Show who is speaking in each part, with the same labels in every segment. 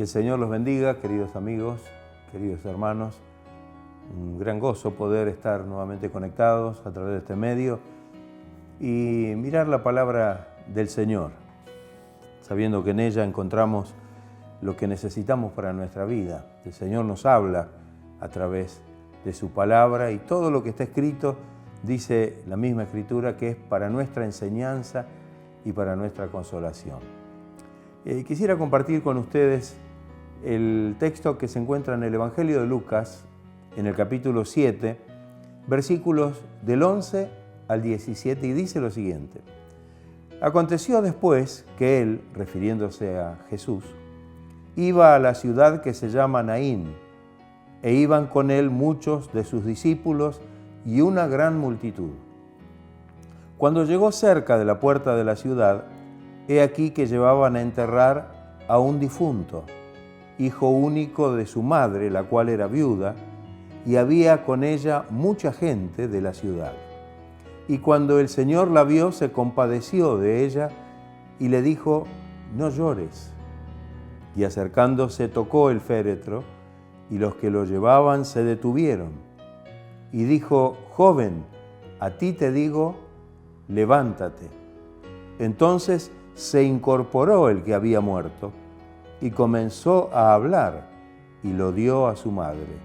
Speaker 1: Que el Señor los bendiga, queridos amigos, queridos hermanos. Un gran gozo poder estar nuevamente conectados a través de este medio y mirar la palabra del Señor, sabiendo que en ella encontramos lo que necesitamos para nuestra vida. El Señor nos habla a través de su palabra y todo lo que está escrito, dice la misma Escritura, que es para nuestra enseñanza y para nuestra consolación. Quisiera compartir con ustedes el texto que se encuentra en el Evangelio de Lucas, en el capítulo 7, versículos del 11 al 17, y dice lo siguiente. Aconteció después que él, refiriéndose a Jesús, iba a la ciudad que se llama Naín, e iban con él muchos de sus discípulos y una gran multitud. Cuando llegó cerca de la puerta de la ciudad, he aquí que llevaban a enterrar a un difunto, hijo único de su madre, la cual era viuda, y había con ella mucha gente de la ciudad. Y cuando el Señor la vio, se compadeció de ella y le dijo: no llores. Y acercándose tocó el féretro, y los que lo llevaban se detuvieron. Y dijo: joven, a ti te digo, levántate. Entonces se incorporó el que había muerto, y comenzó a hablar, y lo dio a su madre.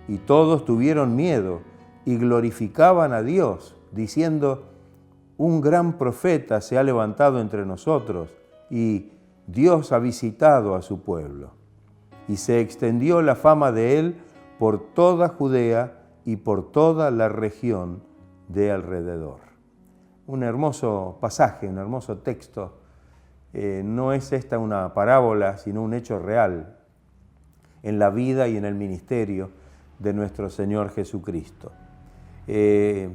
Speaker 1: Y todos tuvieron miedo, y glorificaban a Dios, diciendo: un gran profeta se ha levantado entre nosotros, y Dios ha visitado a su pueblo. Y se extendió la fama de él por toda Judea y por toda la región de alrededor. Un hermoso pasaje, un hermoso texto. No es esta una parábola, sino un hecho real en la vida y en el ministerio de nuestro Señor Jesucristo. Se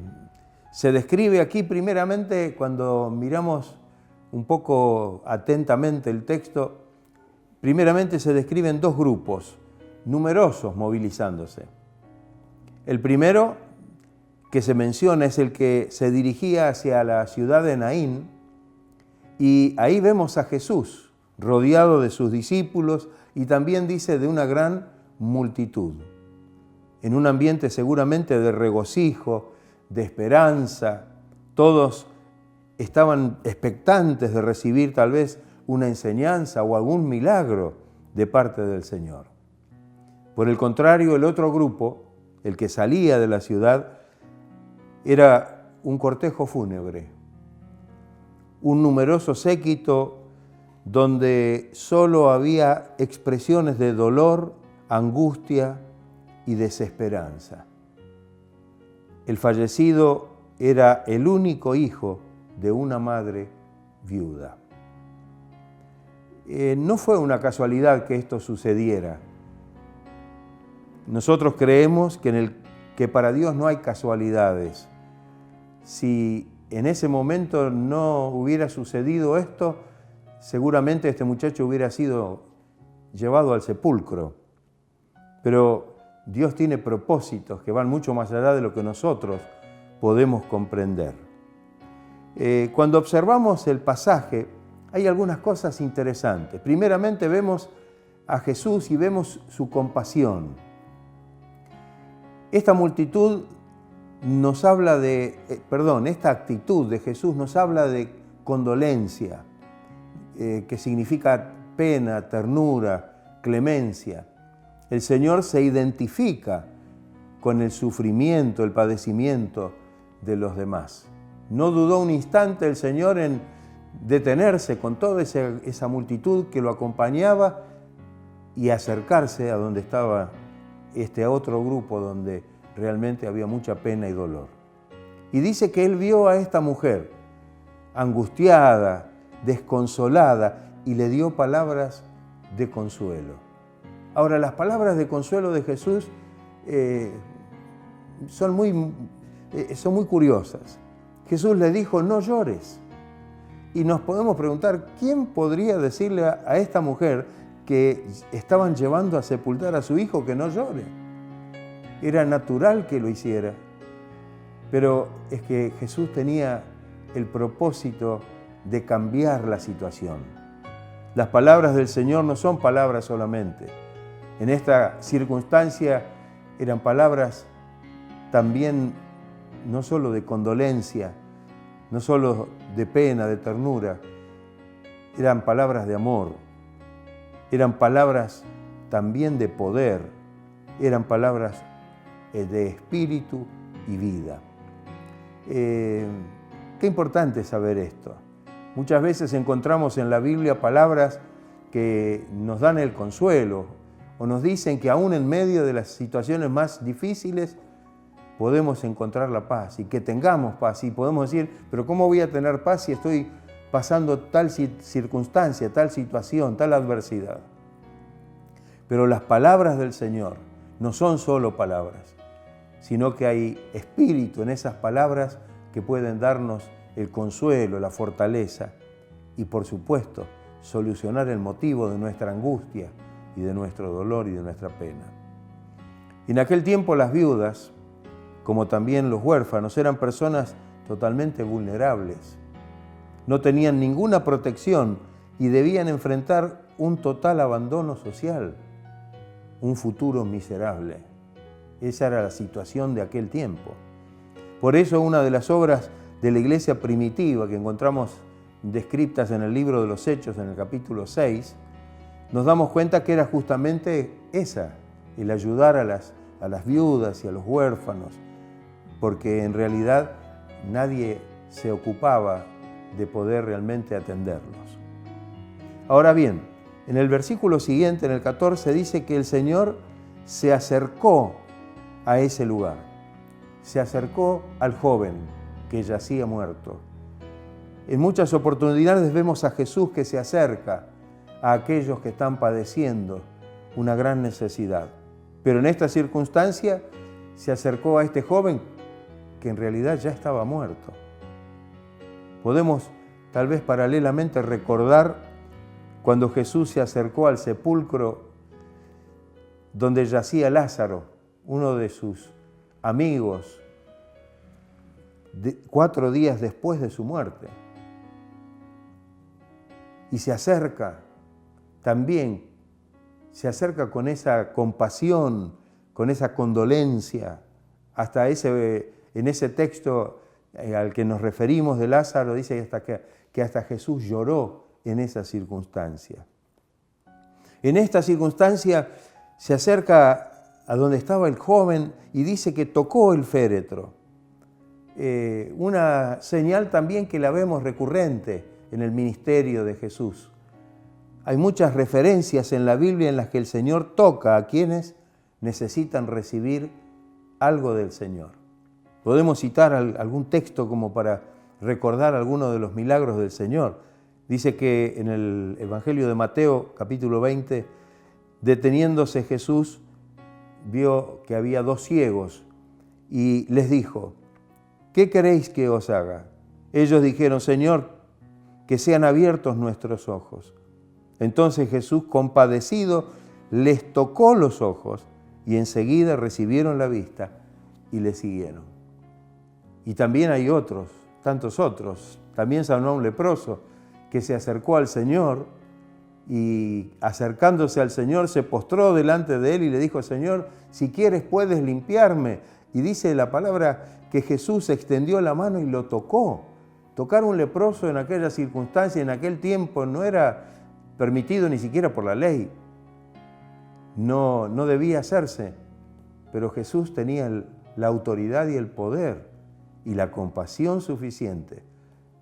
Speaker 1: describe aquí primeramente, cuando miramos un poco atentamente el texto, primeramente se describen dos grupos numerosos movilizándose. El primero que se menciona es el que se dirigía hacia la ciudad de Naín, y ahí vemos a Jesús rodeado de sus discípulos y también dice de una gran multitud, en un ambiente seguramente de regocijo, de esperanza. Todos estaban expectantes de recibir tal vez una enseñanza o algún milagro de parte del Señor. Por el contrario, el otro grupo, el que salía de la ciudad, era un cortejo fúnebre, un numeroso séquito donde solo había expresiones de dolor, angustia y desesperanza. El fallecido era el único hijo de una madre viuda. No fue una casualidad que esto sucediera. Nosotros creemos que para Dios no hay casualidades. Si en ese momento no hubiera sucedido esto, seguramente este muchacho hubiera sido llevado al sepulcro. Pero Dios tiene propósitos que van mucho más allá de lo que nosotros podemos comprender. Cuando observamos el pasaje, hay algunas cosas interesantes. Primeramente vemos a Jesús y vemos su compasión. Esta multitud nos habla esta actitud de Jesús nos habla de condolencia, que significa pena, ternura, clemencia. El Señor se identifica con el sufrimiento, el padecimiento de los demás. No dudó un instante el Señor en detenerse con toda esa multitud que lo acompañaba y acercarse a donde estaba este otro grupo donde realmente había mucha pena y dolor. Y dice que él vio a esta mujer angustiada, desconsolada, y le dio palabras de consuelo. Ahora, las palabras de consuelo de Jesús son muy curiosas. Jesús le dijo: no llores. Y nos podemos preguntar, ¿quién podría decirle a esta mujer que estaban llevando a sepultar a su hijo que no llore? Era natural que lo hiciera, pero es que Jesús tenía el propósito de cambiar la situación. Las palabras del Señor no son palabras solamente. En esta circunstancia eran palabras también no solo de condolencia, no solo de pena, de ternura, eran palabras de amor, eran palabras también de poder, eran palabras de espíritu y vida. Qué importante saber esto. Muchas veces encontramos en la Biblia palabras que nos dan el consuelo o nos dicen que aún en medio de las situaciones más difíciles podemos encontrar la paz y que tengamos paz. Y podemos decir, pero ¿cómo voy a tener paz si estoy pasando tal circunstancia, tal situación, tal adversidad? Pero las palabras del Señor no son solo palabras, sino que hay espíritu en esas palabras que pueden darnos el consuelo, la fortaleza y, por supuesto, solucionar el motivo de nuestra angustia y de nuestro dolor y de nuestra pena. En aquel tiempo las viudas, como también los huérfanos, eran personas totalmente vulnerables. No tenían ninguna protección y debían enfrentar un total abandono social, un futuro miserable. Esa era la situación de aquel tiempo. Por eso una de las obras de la iglesia primitiva que encontramos descritas en el libro de los Hechos, en el capítulo 6, nos damos cuenta que era justamente esa, el ayudar a las viudas y a los huérfanos, porque en realidad nadie se ocupaba de poder realmente atenderlos. Ahora bien, en el versículo siguiente, en el 14, dice que el Señor se acercó a ese lugar, se acercó al joven que yacía muerto. En muchas oportunidades vemos a Jesús que se acerca a aquellos que están padeciendo una gran necesidad. Pero en esta circunstancia se acercó a este joven que en realidad ya estaba muerto. Podemos tal vez paralelamente recordar cuando Jesús se acercó al sepulcro donde yacía Lázaro, uno de sus amigos, 4 días después de su muerte. Y se acerca también, se acerca con esa compasión, con esa condolencia. Hasta en ese texto al que nos referimos de Lázaro, dice que hasta Jesús lloró en esa circunstancia. En esta circunstancia se acerca a donde estaba el joven y dice que tocó el féretro. Una señal también que la vemos recurrente en el ministerio de Jesús. Hay muchas referencias en la Biblia en las que el Señor toca a quienes necesitan recibir algo del Señor. Podemos citar algún texto como para recordar algunos de los milagros del Señor. Dice que en el Evangelio de Mateo, capítulo 20, deteniéndose Jesús, vio que había 2 ciegos y les dijo, ¿qué queréis que os haga? Ellos dijeron, Señor, que sean abiertos nuestros ojos. Entonces Jesús, compadecido, les tocó los ojos y enseguida recibieron la vista y le siguieron. Y también hay otros, tantos otros. También sanó a un leproso que se acercó al Señor y acercándose al Señor se postró delante de él y le dijo, Señor, si quieres puedes limpiarme. Y dice la palabra que Jesús extendió la mano y lo tocó. Tocar a un leproso en aquella circunstancia, en aquel tiempo, no era permitido ni siquiera por la ley. No debía hacerse. Pero Jesús tenía la autoridad y el poder y la compasión suficiente,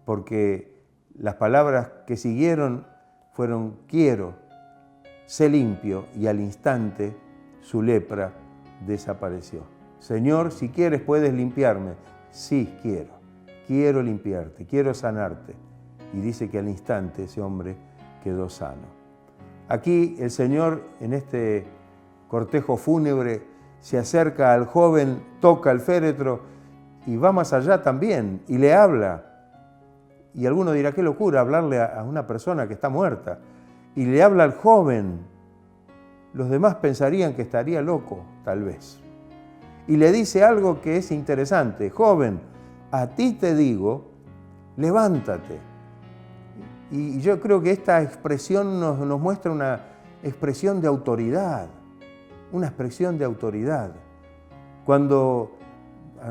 Speaker 1: porque las palabras que siguieron fueron, quiero, sé limpio, y al instante su lepra desapareció. Señor, si quieres puedes limpiarme. Sí, quiero limpiarte, quiero sanarte. Y dice que al instante ese hombre quedó sano. Aquí el Señor, en este cortejo fúnebre, se acerca al joven, toca el féretro y va más allá también y le habla. Y alguno dirá, qué locura hablarle a una persona que está muerta. Y le habla al joven. Los demás pensarían que estaría loco, tal vez. Y le dice algo que es interesante. Joven, a ti te digo, levántate. Y yo creo que esta expresión nos muestra una expresión de autoridad, una expresión de autoridad. Cuando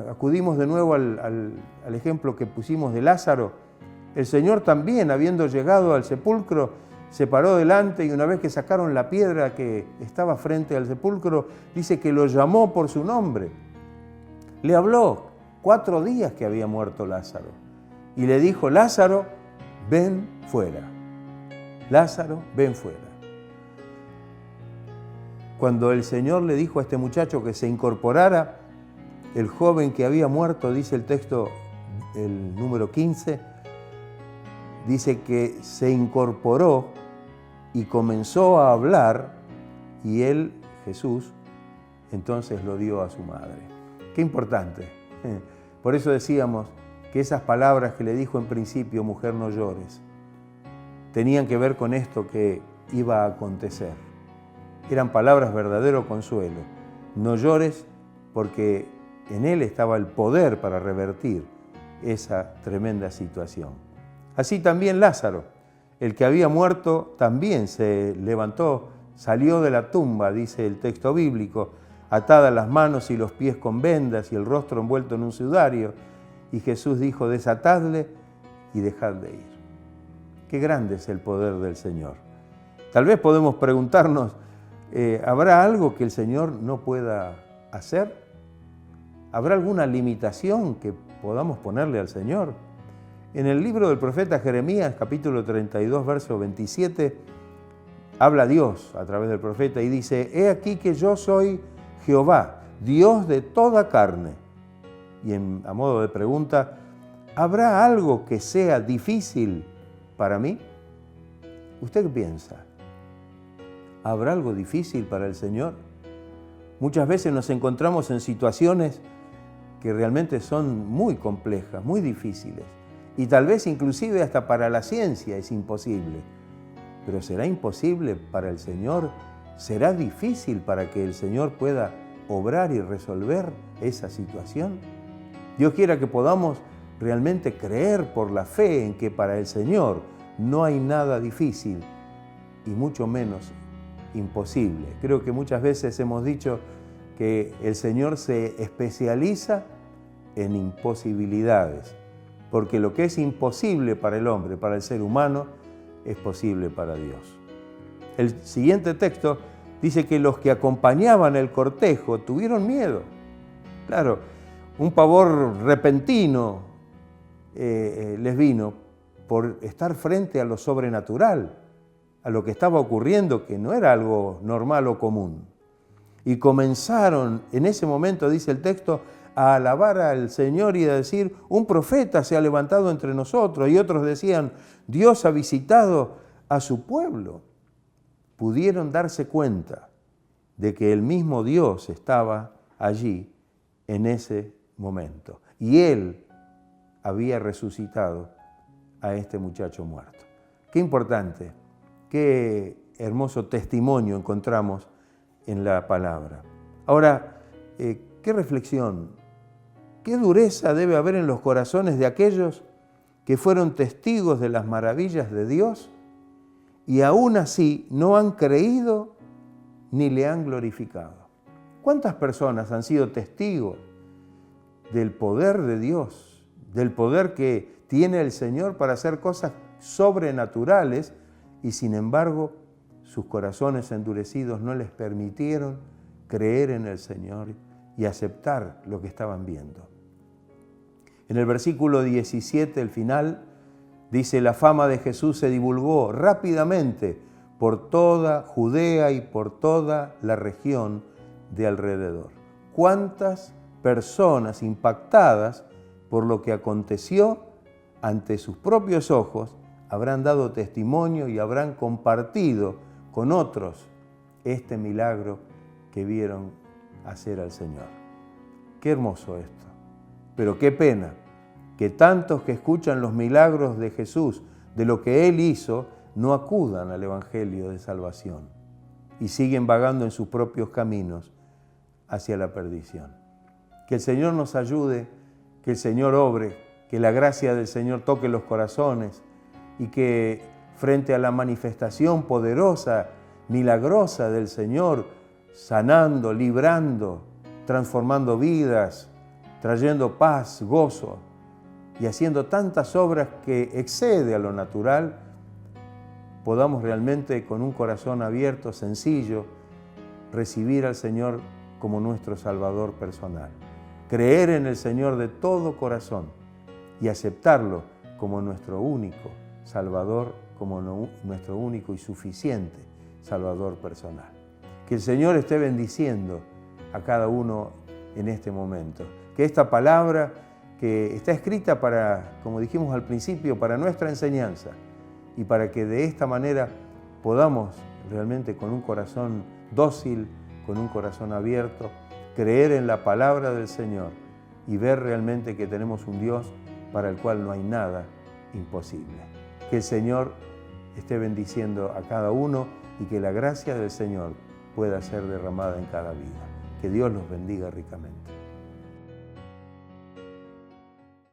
Speaker 1: acudimos de nuevo al ejemplo que pusimos de Lázaro, el Señor también, habiendo llegado al sepulcro, se paró delante y una vez que sacaron la piedra que estaba frente al sepulcro, dice que lo llamó por su nombre. Le habló 4 días que había muerto Lázaro y le dijo: Lázaro, ven fuera. Lázaro, ven fuera. Cuando el Señor le dijo a este muchacho que se incorporara, el joven que había muerto, dice el texto, el número 15, dice que se incorporó y comenzó a hablar, y él, Jesús, entonces lo dio a su madre. Qué importante. Por eso decíamos que esas palabras que le dijo en principio, mujer, no llores, tenían que ver con esto que iba a acontecer. Eran palabras verdadero consuelo. No llores, porque en él estaba el poder para revertir esa tremenda situación. Así también Lázaro, el que había muerto, también se levantó, salió de la tumba, dice el texto bíblico, atadas las manos y los pies con vendas y el rostro envuelto en un sudario. Y Jesús dijo: desatadle y dejad de ir. Qué grande es el poder del Señor. Tal vez podemos preguntarnos, ¿habrá algo que el Señor no pueda hacer? ¿Habrá alguna limitación que podamos ponerle al Señor? En el libro del profeta Jeremías, capítulo 32, verso 27, habla Dios a través del profeta y dice: he aquí que yo soy Jehová, Dios de toda carne. Y a modo de pregunta, ¿habrá algo que sea difícil para mí? ¿Usted qué piensa? ¿Habrá algo difícil para el Señor? Muchas veces nos encontramos en situaciones que realmente son muy complejas, muy difíciles. Y tal vez inclusive hasta para la ciencia es imposible. Pero ¿será imposible para el Señor? ¿Será difícil para que el Señor pueda obrar y resolver esa situación? Dios quiera que podamos realmente creer por la fe en que para el Señor no hay nada difícil y mucho menos imposible. Creo que muchas veces hemos dicho que el Señor se especializa en imposibilidades, porque lo que es imposible para el hombre, para el ser humano, es posible para Dios. El siguiente texto dice que los que acompañaban el cortejo tuvieron miedo. Claro, un pavor repentino les vino por estar frente a lo sobrenatural, a lo que estaba ocurriendo, que no era algo normal o común. Y comenzaron, en ese momento, dice el texto, a alabar al Señor y a decir: un profeta se ha levantado entre nosotros. Y otros decían: Dios ha visitado a su pueblo. Pudieron darse cuenta de que el mismo Dios estaba allí en ese momento. Y Él había resucitado a este muchacho muerto. Qué importante, qué hermoso testimonio encontramos en la palabra. Ahora, qué reflexión, qué dureza debe haber en los corazones de aquellos que fueron testigos de las maravillas de Dios y aún así no han creído ni le han glorificado. ¿Cuántas personas han sido testigos del poder de Dios, del poder que tiene el Señor para hacer cosas sobrenaturales y sin embargo sus corazones endurecidos no les permitieron creer en el Señor y aceptar lo que estaban viendo? En el versículo 17, el final, dice: la fama de Jesús se divulgó rápidamente por toda Judea y por toda la región de alrededor. ¿Cuántas personas impactadas por lo que aconteció ante sus propios ojos habrán dado testimonio y habrán compartido con otros este milagro que vieron hacer al Señor? Qué hermoso esto. Pero qué pena que tantos que escuchan los milagros de Jesús, de lo que Él hizo, no acudan al Evangelio de salvación y siguen vagando en sus propios caminos hacia la perdición. Que el Señor nos ayude, que el Señor obre, que la gracia del Señor toque los corazones y que frente a la manifestación poderosa, milagrosa del Señor, sanando, librando, transformando vidas, trayendo paz, gozo y haciendo tantas obras que excede a lo natural, podamos realmente con un corazón abierto, sencillo, recibir al Señor como nuestro Salvador personal. Creer en el Señor de todo corazón y aceptarlo como nuestro único Salvador, como nuestro único y suficiente Salvador personal. Que el Señor esté bendiciendo a cada uno en este momento. Que esta palabra que está escrita para, como dijimos al principio, para nuestra enseñanza y para que de esta manera podamos realmente con un corazón dócil, con un corazón abierto, creer en la palabra del Señor y ver realmente que tenemos un Dios para el cual no hay nada imposible. Que el Señor esté bendiciendo a cada uno y que la gracia del Señor pueda ser derramada en cada vida. Que Dios los bendiga ricamente.